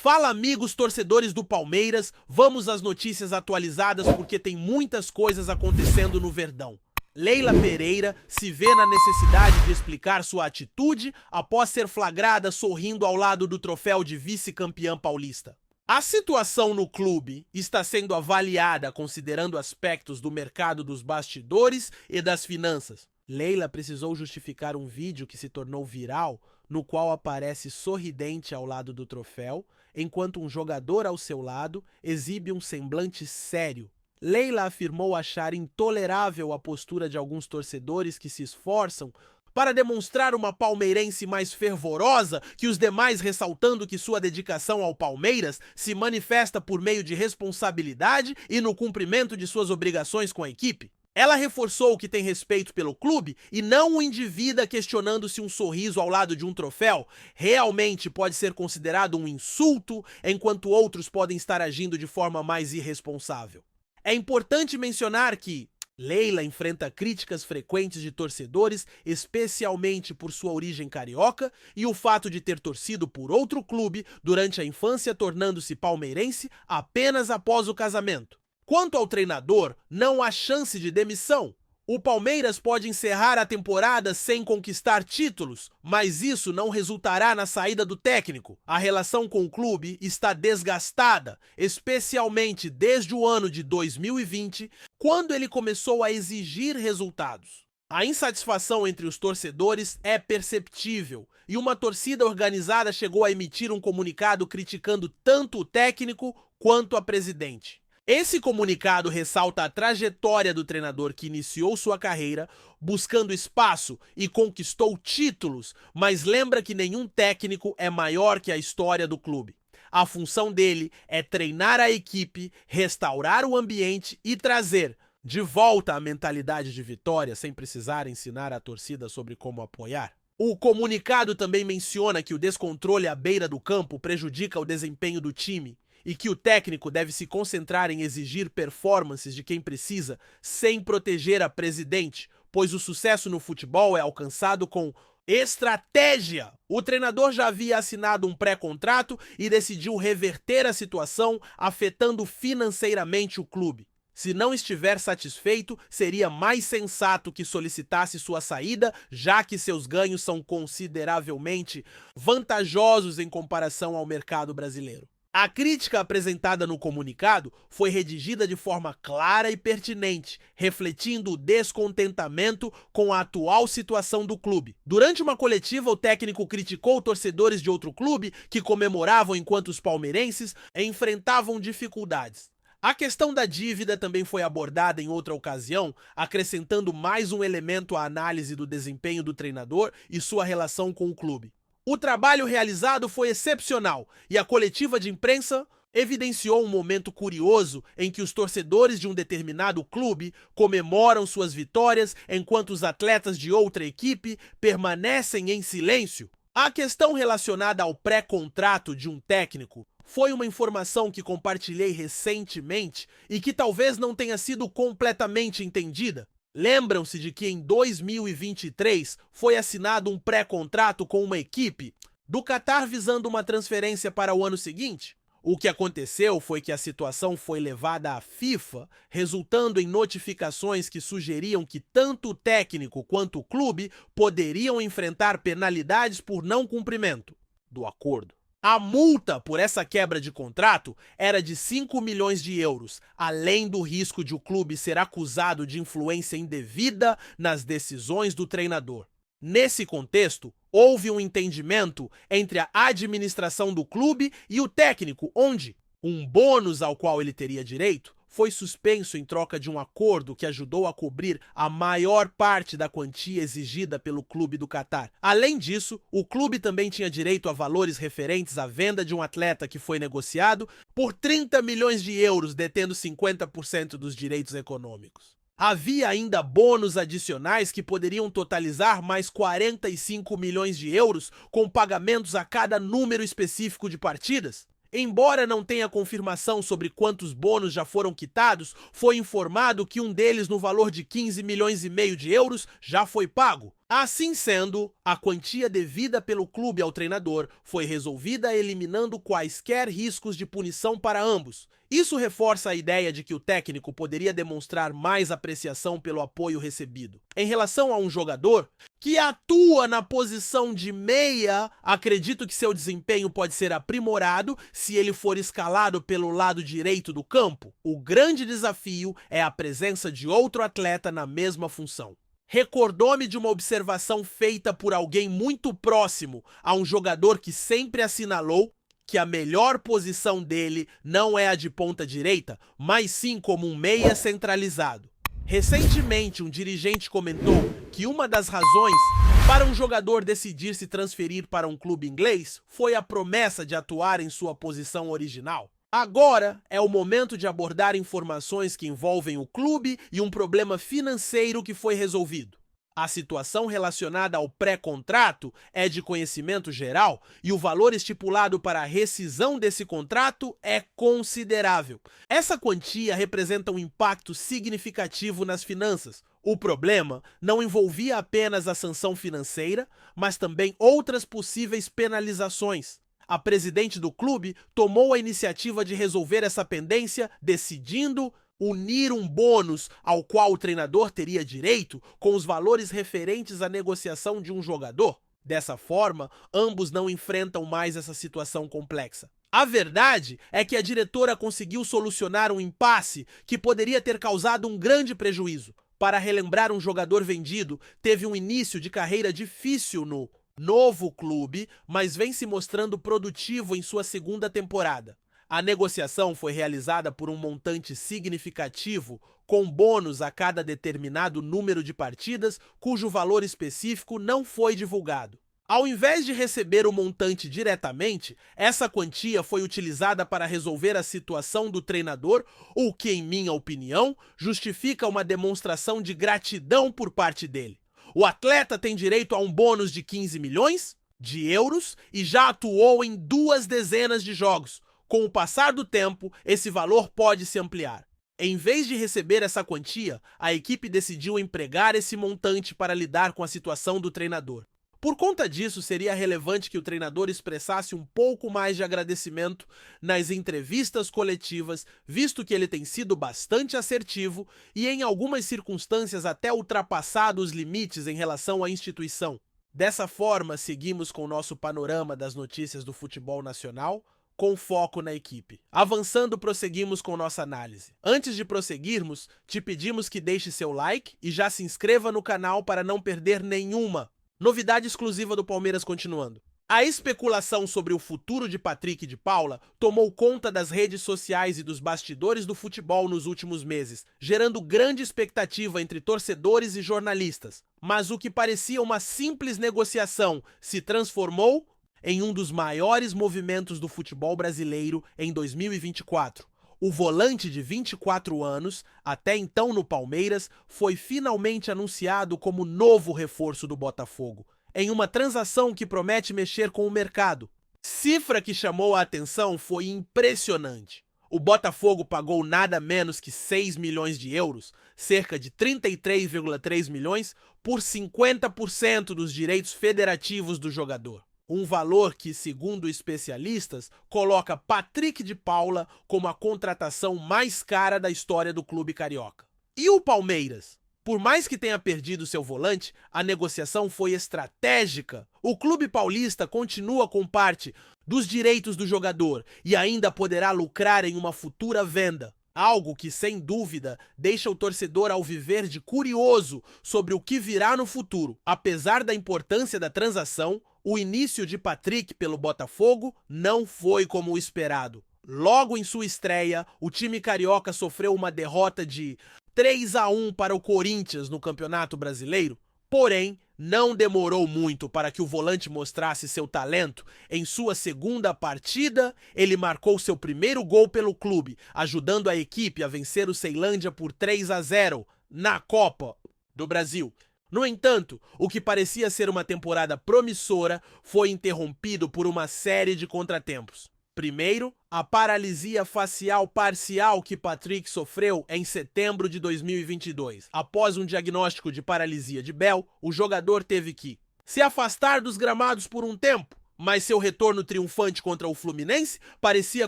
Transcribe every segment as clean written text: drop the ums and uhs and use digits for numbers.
Fala, amigos torcedores do Palmeiras, vamos às notícias atualizadas porque tem muitas coisas acontecendo no Verdão. Leila Pereira se vê na necessidade de explicar sua atitude após ser flagrada sorrindo ao lado do troféu de vice-campeã paulista. A situação no clube está sendo avaliada considerando aspectos do mercado dos bastidores e das finanças. Leila precisou justificar um vídeo que se tornou viral, no qual aparece sorridente ao lado do troféu, enquanto um jogador ao seu lado exibe um semblante sério. Leila afirmou achar intolerável a postura de alguns torcedores que se esforçam para demonstrar uma palmeirense mais fervorosa que os demais, ressaltando que sua dedicação ao Palmeiras se manifesta por meio de responsabilidade e no cumprimento de suas obrigações com a equipe. Ela reforçou que tem respeito pelo clube e não o individa, questionando se um sorriso ao lado de um troféu realmente pode ser considerado um insulto, enquanto outros podem estar agindo de forma mais irresponsável. É importante mencionar que Leila enfrenta críticas frequentes de torcedores, especialmente por sua origem carioca e o fato de ter torcido por outro clube durante a infância, tornando-se palmeirense apenas após o casamento. Quanto ao treinador, não há chance de demissão. O Palmeiras pode encerrar a temporada sem conquistar títulos, mas isso não resultará na saída do técnico. A relação com o clube está desgastada, especialmente desde o ano de 2020, quando ele começou a exigir resultados. A insatisfação entre os torcedores é perceptível e uma torcida organizada chegou a emitir um comunicado criticando tanto o técnico quanto a presidente. Esse comunicado ressalta a trajetória do treinador que iniciou sua carreira buscando espaço e conquistou títulos, mas lembra que nenhum técnico é maior que a história do clube. A função dele é treinar a equipe, restaurar o ambiente e trazer de volta a mentalidade de vitória sem precisar ensinar a torcida sobre como apoiar. O comunicado também menciona que o descontrole à beira do campo prejudica o desempenho do time e que o técnico deve se concentrar em exigir performances de quem precisa, sem proteger a presidente, pois o sucesso no futebol é alcançado com estratégia. O treinador já havia assinado um pré-contrato e decidiu reverter a situação, afetando financeiramente o clube. Se não estiver satisfeito, seria mais sensato que solicitasse sua saída, já que seus ganhos são consideravelmente vantajosos em comparação ao mercado brasileiro. A crítica apresentada no comunicado foi redigida de forma clara e pertinente, refletindo o descontentamento com a atual situação do clube. Durante uma coletiva, o técnico criticou torcedores de outro clube que comemoravam enquanto os palmeirenses enfrentavam dificuldades. A questão da dívida também foi abordada em outra ocasião, acrescentando mais um elemento à análise do desempenho do treinador e sua relação com o clube. O trabalho realizado foi excepcional e a coletiva de imprensa evidenciou um momento curioso em que os torcedores de um determinado clube comemoram suas vitórias enquanto os atletas de outra equipe permanecem em silêncio. A questão relacionada ao pré-contrato de um técnico foi uma informação que compartilhei recentemente e que talvez não tenha sido completamente entendida. Lembram-se de que em 2023 foi assinado um pré-contrato com uma equipe do Catar visando uma transferência para o ano seguinte? O que aconteceu foi que a situação foi levada à FIFA, resultando em notificações que sugeriam que tanto o técnico quanto o clube poderiam enfrentar penalidades por não cumprimento do acordo. A multa por essa quebra de contrato era de 5 milhões de euros, além do risco de o clube ser acusado de influência indevida nas decisões do treinador. Nesse contexto, houve um entendimento entre a administração do clube e o técnico, onde um bônus ao qual ele teria direito foi suspenso em troca de um acordo que ajudou a cobrir a maior parte da quantia exigida pelo clube do Catar. Além disso, o clube também tinha direito a valores referentes à venda de um atleta que foi negociado por 30 milhões de euros, detendo 50% dos direitos econômicos. Havia ainda bônus adicionais que poderiam totalizar mais 45 milhões de euros com pagamentos a cada número específico de partidas. Embora não tenha confirmação sobre quantos bônus já foram quitados, foi informado que um deles, no valor de 15 milhões e meio de euros, já foi pago. Assim sendo, a quantia devida pelo clube ao treinador foi resolvida eliminando quaisquer riscos de punição para ambos. Isso reforça a ideia de que o técnico poderia demonstrar mais apreciação pelo apoio recebido. Em relação a um jogador que atua na posição de meia, acredito que seu desempenho pode ser aprimorado se ele for escalado pelo lado direito do campo. O grande desafio é a presença de outro atleta na mesma função. Recordou-me de uma observação feita por alguém muito próximo a um jogador que sempre assinalou que a melhor posição dele não é a de ponta direita, mas sim como um meia centralizado. Recentemente, um dirigente comentou que uma das razões para um jogador decidir se transferir para um clube inglês foi a promessa de atuar em sua posição original. Agora é o momento de abordar informações que envolvem o clube e um problema financeiro que foi resolvido. A situação relacionada ao pré-contrato é de conhecimento geral e o valor estipulado para a rescisão desse contrato é considerável. Essa quantia representa um impacto significativo nas finanças. O problema não envolvia apenas a sanção financeira, mas também outras possíveis penalizações. A presidente do clube tomou a iniciativa de resolver essa pendência, decidindo unir um bônus ao qual o treinador teria direito com os valores referentes à negociação de um jogador. Dessa forma, ambos não enfrentam mais essa situação complexa. A verdade é que a diretora conseguiu solucionar um impasse que poderia ter causado um grande prejuízo. Para relembrar, um jogador vendido teve um início de carreira difícil no novo clube, mas vem se mostrando produtivo em sua segunda temporada. A negociação foi realizada por um montante significativo, com bônus a cada determinado número de partidas, cujo valor específico não foi divulgado. Ao invés de receber o montante diretamente, essa quantia foi utilizada para resolver a situação do treinador, o que, em minha opinião, justifica uma demonstração de gratidão por parte dele. O atleta tem direito a um bônus de 15 milhões de euros e já atuou em 2 dezenas de jogos. Com o passar do tempo, esse valor pode se ampliar. Em vez de receber essa quantia, a equipe decidiu empregar esse montante para lidar com a situação do treinador. Por conta disso, seria relevante que o treinador expressasse um pouco mais de agradecimento nas entrevistas coletivas, visto que ele tem sido bastante assertivo e, em algumas circunstâncias, até ultrapassado os limites em relação à instituição. Dessa forma, seguimos com o nosso panorama das notícias do futebol nacional, com foco na equipe. Avançando, prosseguimos com nossa análise. Antes de prosseguirmos, te pedimos que deixe seu like e já se inscreva no canal para não perder nenhuma novidade exclusiva do Palmeiras. Continuando. A especulação sobre o futuro de Patrick de Paula tomou conta das redes sociais e dos bastidores do futebol nos últimos meses, gerando grande expectativa entre torcedores e jornalistas. Mas o que parecia uma simples negociação se transformou em um dos maiores movimentos do futebol brasileiro em 2024. O volante de 24 anos, até então no Palmeiras, foi finalmente anunciado como novo reforço do Botafogo, em uma transação que promete mexer com o mercado. Cifra que chamou a atenção foi impressionante. O Botafogo pagou nada menos que 6 milhões de euros, cerca de 33,3 milhões, por 50% dos direitos federativos do jogador. Um valor que, segundo especialistas, coloca Patrick de Paula como a contratação mais cara da história do clube carioca. E o Palmeiras? Por mais que tenha perdido seu volante, a negociação foi estratégica. O clube paulista continua com parte dos direitos do jogador e ainda poderá lucrar em uma futura venda. Algo que, sem dúvida, deixa o torcedor alviverde curioso sobre o que virá no futuro. Apesar da importância da transação, o início de Patrick pelo Botafogo não foi como o esperado. Logo em sua estreia, o time carioca sofreu uma derrota de 3-1 para o Corinthians no Campeonato Brasileiro. Porém, não demorou muito para que o volante mostrasse seu talento. Em sua segunda partida, ele marcou seu primeiro gol pelo clube, ajudando a equipe a vencer o Ceilândia por 3-0 na Copa do Brasil. No entanto, o que parecia ser uma temporada promissora foi interrompido por uma série de contratempos. Primeiro, a paralisia facial parcial que Patrick sofreu em setembro de 2022. Após um diagnóstico de paralisia de Bell, o jogador teve que se afastar dos gramados por um tempo, mas seu retorno triunfante contra o Fluminense parecia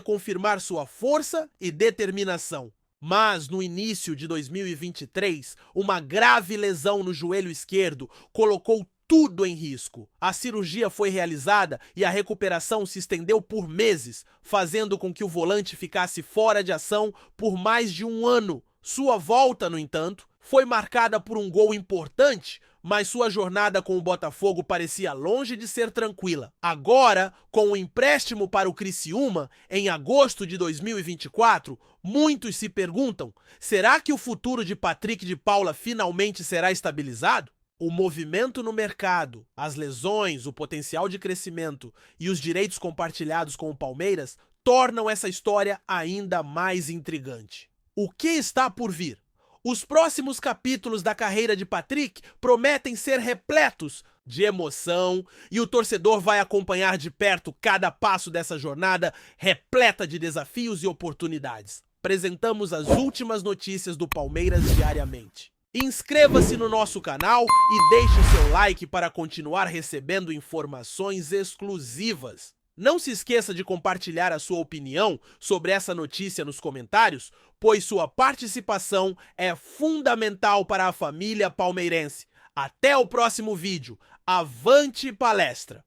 confirmar sua força e determinação. Mas, no início de 2023, uma grave lesão no joelho esquerdo colocou tudo em risco. A cirurgia foi realizada e a recuperação se estendeu por meses, fazendo com que o volante ficasse fora de ação por mais de um ano. Sua volta, no entanto, foi marcada por um gol importante, mas sua jornada com o Botafogo parecia longe de ser tranquila. Agora, com o empréstimo para o Criciúma, em agosto de 2024, muitos se perguntam: será que o futuro de Patrick de Paula finalmente será estabilizado? O movimento no mercado, as lesões, o potencial de crescimento e os direitos compartilhados com o Palmeiras tornam essa história ainda mais intrigante. O que está por vir? Os próximos capítulos da carreira de Patrick prometem ser repletos de emoção e o torcedor vai acompanhar de perto cada passo dessa jornada repleta de desafios e oportunidades. Apresentamos as últimas notícias do Palmeiras diariamente. Inscreva-se no nosso canal e deixe seu like para continuar recebendo informações exclusivas. Não se esqueça de compartilhar a sua opinião sobre essa notícia nos comentários, pois sua participação é fundamental para a família palmeirense. Até o próximo vídeo. Avante palestra!